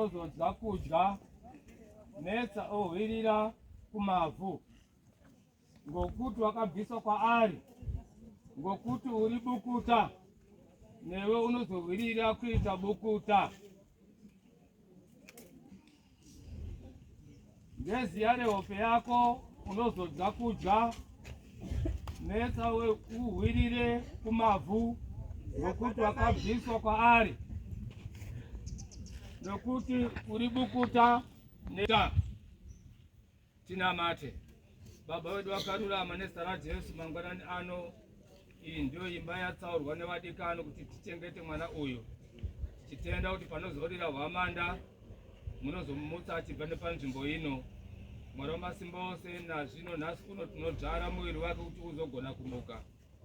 unozodza kudya netsa ohwirira kumavhu, ngokuti wakabviswa kwaari, ngokuti uri bukuta, newe unozohwirira kuita bukuta. Ngeziya rehope yako unozodza kudya netsa uhwirire kumavhu, ngokuti wakabviswa kwaari, nokuti uri bukuta neta. Tinamate. Baba wedu vakarurama nezita raJesu, mangwanani ano iyi ndiyo imba yatsaurwa nevadikano kuti tichengete mwana uyu, tichitenda kuti panozorira hwamanda munozomumutsa achibva nepanzvimbo ino. Mwari wamasimba ose, nazvino nhasi kuno tinodzvara muviri wake kuti uzogona kumuka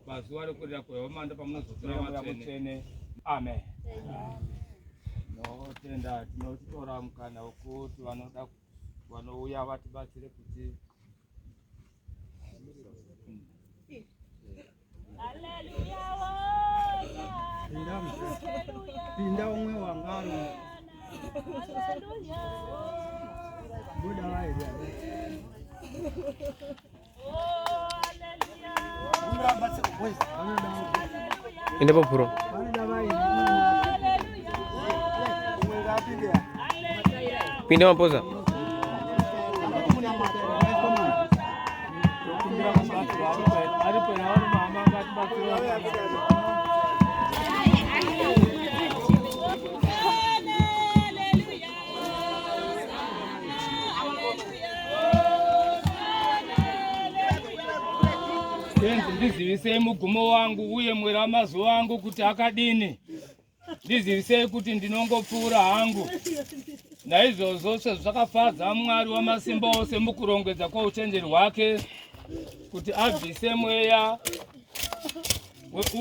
pazuva rekurira kwehwamanda pamunozotora vatsvene. Amen. Tinotenda tinotora mukana wekuti vanoda vanouya vatibatsire kuti pinda umwe wangaro buda waida inde popuro pinda mapoza ndizivisei mugumo wangu uye mwera mazuva angu kuti akadini. Ndizivisei kuti ndinongopfuura hangu. Naizvozvo sezvakafadza Mwari wamasimba ose mukurongedza kwouchenjeri hwake kuti abvise mweya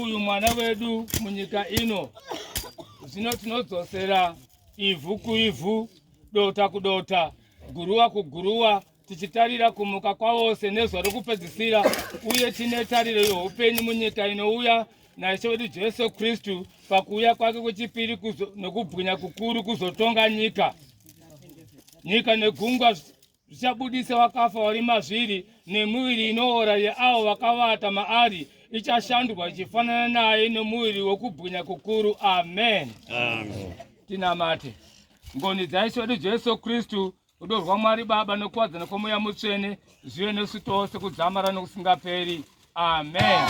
uyu mwana wedu munyika ino, zvino tinodzosera ivhu kuivhu, dota kudota, guruva kuguruva, tichitarira kumuka kwavose nezuva rokupedzisira, uye tine tariro youpenyu munyika inouya naIshe wedu Jesu Kristu pakuuya kwake kwechipiri nokubwinya kukuru kuzotonga nyika. Nyika negungwa zvichabudisa vakafa vari mazviri, nemuviri inoora yeavo vakavata maari ichashandurwa ichifanana naye nomuviri wokubwinya kukuru. Amen. Amen. Tinamate. Ngoni dzaIshe wedu Jesu Kristu, rudo rwaMwari Baba nokuwadzana kwomweya mutsvene zvive nesu tose kudzamara nokusingaperi. Amen.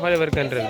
Wale work and run.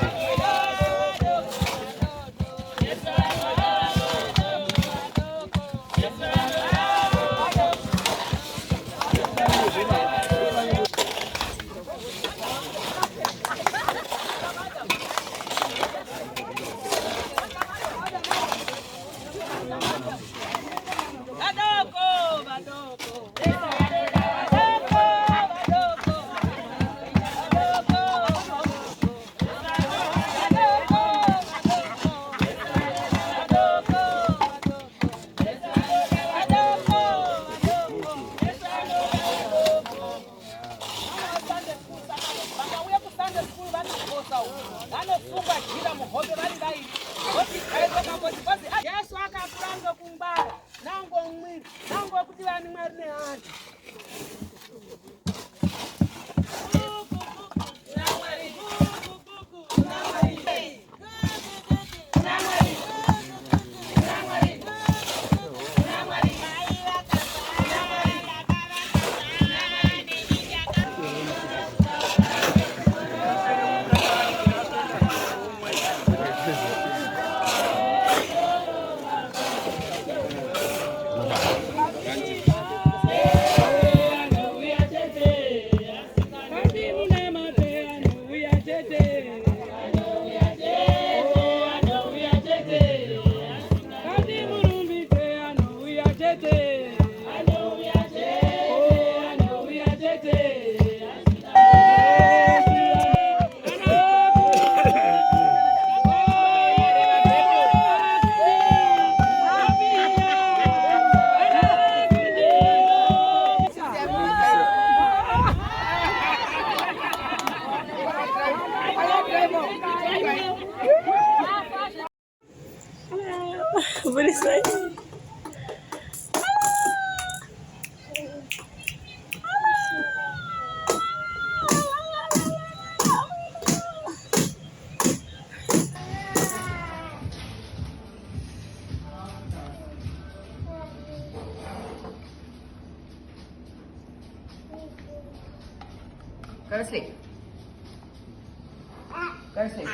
Yesu akakuranga kumbara nango mwiri nango kuti vani mwari nehani What is that? Go to sleep. Go to sleep.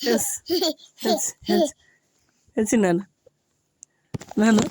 Yes. That's Nana. Nana.